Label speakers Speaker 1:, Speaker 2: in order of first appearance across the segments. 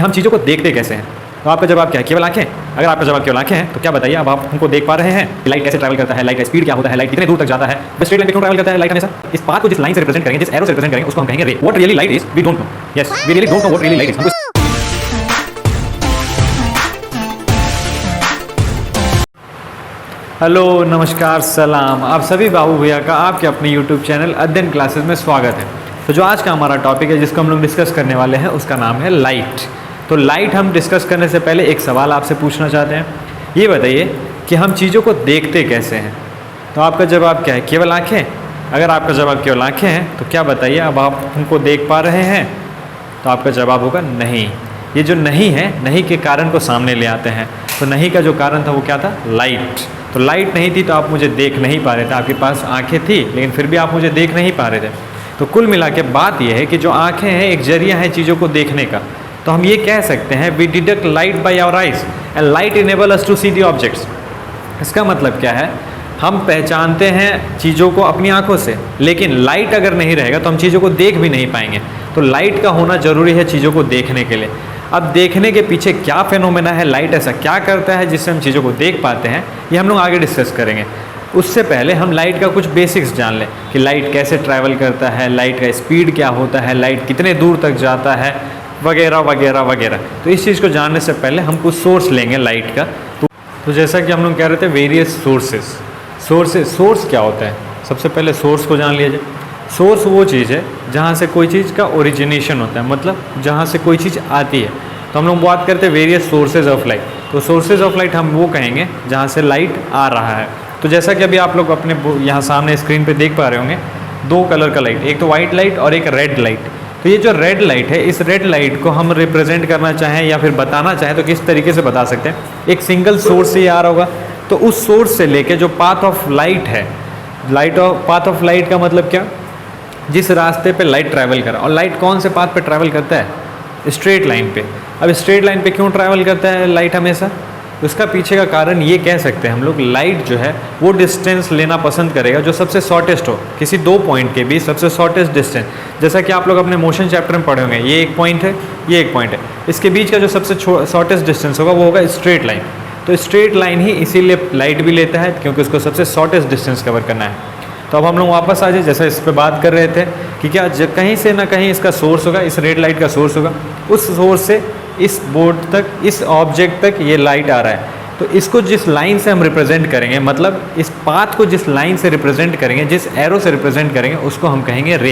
Speaker 1: हम चीज़ों को देखते कैसे हैं? तो आपका जवाब क्या है? केवल आंखें। अगर आपका जवाब केवल आंखें हैं तो क्या बताइए, अब आप हमको देख पा रहे हैं लाइट कैसे ट्रैवल करता है, लाइट का स्पीड क्या होता है, लाइट कितने दूर तक जाता है, स्ट्रेट लाइन पे क्यों ट्रैवल करता है लाइट हमेशा? इस पाथ को जिस लाइन से रिप्रेजेंट करेंगे, जिस एरो से रिप्रेजेंट करेंगे, उसको हम कहेंगे ray. What really light is we don't know. Yes, we really don't know what really light is. Hello, नमस्कार, सलाम। आप सभी बाबू भैया का आपके अपने यूट्यूब चैनल अध्ययन क्लासेस में स्वागत है। तो जो आज का हमारा टॉपिक है जिसको हम लोग डिस्कस करने वाले हैं उसका नाम है लाइट। तो लाइट हम डिस्कस करने से पहले एक सवाल आपसे पूछना चाहते हैं। ये बताइए कि हम चीज़ों को देखते कैसे हैं? तो आपका जवाब क्या है? केवल आँखें। अगर आपका जवाब केवल आँखें हैं तो क्या बताइए, अब आप हमको देख पा रहे हैं? तो आपका जवाब होगा नहीं। ये जो नहीं है, नहीं के कारण को सामने ले आते हैं। तो नहीं का जो कारण था वो क्या था? लाइट। तो लाइट नहीं थी तो आप मुझे देख नहीं पा रहे थे। आपके पास आंखें थी लेकिन फिर भी आप मुझे देख नहीं पा रहे थे। तो कुल मिला के बात यह है कि जो आंखें हैं एक जरिया है चीज़ों को देखने का। तो हम ये कह सकते हैं we detect light by our eyes and light enable us to see the objects. इसका मतलब क्या है? हम पहचानते हैं चीज़ों को अपनी आंखों से, लेकिन लाइट अगर नहीं रहेगा तो हम चीज़ों को देख भी नहीं पाएंगे। तो लाइट का होना ज़रूरी है चीज़ों को देखने के लिए। अब देखने के पीछे क्या फेनोमेना है, लाइट ऐसा क्या करता है जिससे हम चीज़ों को देख पाते हैं, ये हम लोग आगे डिस्कस करेंगे। उससे पहले हम लाइट का कुछ बेसिक्स जान लें कि लाइट कैसे ट्रैवल करता है, लाइट का स्पीड क्या होता है, लाइट कितने दूर तक जाता है, वगैरह वगैरह वगैरह। तो इस चीज़ को जानने से पहले हम कुछ सोर्स लेंगे लाइट का। तो जैसा कि हम लोग कह रहे थे वेरियस सोर्सेस। सोर्स क्या होता है? सबसे पहले सोर्स को जान लिया जाए। सोर्स वो चीज़ है जहाँ से कोई चीज़ का ओरिजिनेशन होता है, मतलब जहाँ से कोई चीज़ आती है। तो हम लोग बात करते हैं वेरियस सोर्सेज ऑफ लाइट। तो सोर्सेज ऑफ लाइट हम वो कहेंगे जहाँ से लाइट आ रहा है। तो जैसा कि अभी आप लोग अपने यहाँ सामने स्क्रीन पे देख पा रहे होंगे, दो कलर का लाइट, एक तो वाइट लाइट और एक रेड लाइट। तो ये जो रेड लाइट है, इस रेड लाइट को हम रिप्रेजेंट करना चाहें या फिर बताना चाहें तो किस तरीके से बता सकते हैं? एक सिंगल सोर्स से ये आ रहा होगा, तो उस सोर्स से लेके जो पाथ ऑफ लाइट है, पाथ ऑफ लाइट का मतलब क्या? जिस रास्ते पे लाइट ट्रैवल करा। और लाइट कौन से पाथ पे ट्रैवल करता है? स्ट्रेट लाइन पे। अब स्ट्रेट लाइन पे क्यों ट्रैवल करता है लाइट हमेशा? उसका पीछे का कारण ये कह सकते हैं हम लोग, लाइट जो है वो डिस्टेंस लेना पसंद करेगा जो सबसे शॉर्टेस्ट हो, किसी दो पॉइंट के बीच सबसे शॉर्टेस्ट डिस्टेंस। जैसा कि आप लोग अपने मोशन चैप्टर में पढ़े होंगे, ये एक पॉइंट है, ये एक पॉइंट है, इसके बीच का जो सबसे शॉर्टेस्ट डिस्टेंस होगा वो होगा स्ट्रेट लाइन। तो स्ट्रेट लाइन ही इसीलिए लाइट भी लेता है क्योंकि उसको सबसे शॉर्टेस्ट डिस्टेंस कवर करना है। तो अब हम लोग वापस आ जाए, जैसा इस पर बात कर रहे थे कि क्या कहीं से ना कहीं इसका सोर्स होगा, इस रेड लाइट का सोर्स होगा, उस सोर्स से इस बोर्ड तक, इस ऑब्जेक्ट तक ये लाइट आ रहा है। तो इसको जिस लाइन से हम रिप्रेजेंट करेंगे, मतलब इस पाथ को जिस लाइन से रिप्रेजेंट करेंगे, जिस एरो से रिप्रेजेंट करेंगे, उसको हम कहेंगे रे।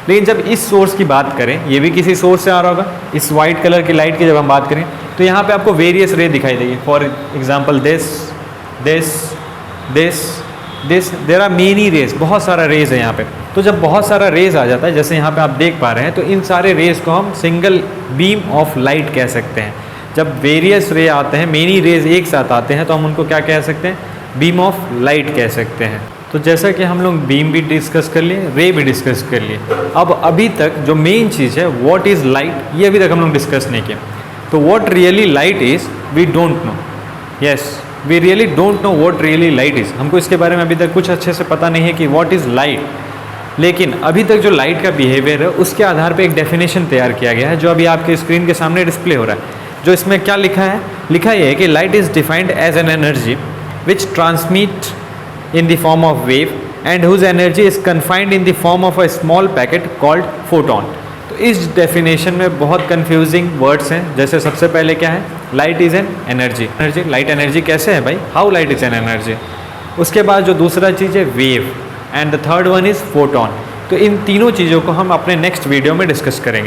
Speaker 1: लेकिन जब इस सोर्स की बात करें, ये भी किसी सोर्स से आ रहा होगा, इस वाइट कलर की लाइट की जब हम बात करें तो यहाँ पे आपको वेरियस रे दिखाई देगी। For example this there are many rays, बहुत सारा रेज है यहाँ पे। तो जब बहुत सारा रेज आ जाता है, जैसे यहाँ पे आप देख पा रहे हैं, तो इन सारे रेज को हम सिंगल बीम ऑफ लाइट कह सकते हैं। जब वेरियस रे आते हैं, मेनी रेज एक साथ आते हैं, तो हम उनको क्या कह सकते हैं? बीम ऑफ लाइट कह सकते हैं। तो जैसा कि हम लोग बीम भी डिस्कस कर लिए, रे भी डिस्कस कर लिए, अब अभी तक जो मेन चीज़ है व्हाट इज़ लाइट, ये अभी तक हम लोग डिस्कस नहीं किया। तो what really light is we don't know. Yes, we really don't know what really light is. हमको इसके बारे में अभी तक कुछ अच्छे से पता नहीं है कि व्हाट इज़ लाइट। लेकिन अभी तक जो लाइट का बिहेवियर है उसके आधार पे एक डेफिनेशन तैयार किया गया है जो अभी आपके स्क्रीन के सामने डिस्प्ले हो रहा है। जो इसमें क्या लिखा है? लिखा ये है कि light is defined as an energy which transmit in the form of wave and whose energy is confined in the form of a small packet called photon। तो इस डेफिनेशन में बहुत कंफ्यूजिंग वर्ड्स हैं। जैसे सबसे पहले क्या है? Light is an energy. Light energy कैसे है भाई? How light is an energy. उसके बाद जो दूसरा चीज़ है wave, and the third one is photon. तो इन तीनों चीज़ों को हम अपने नेक्स्ट वीडियो में डिस्कस करेंगे।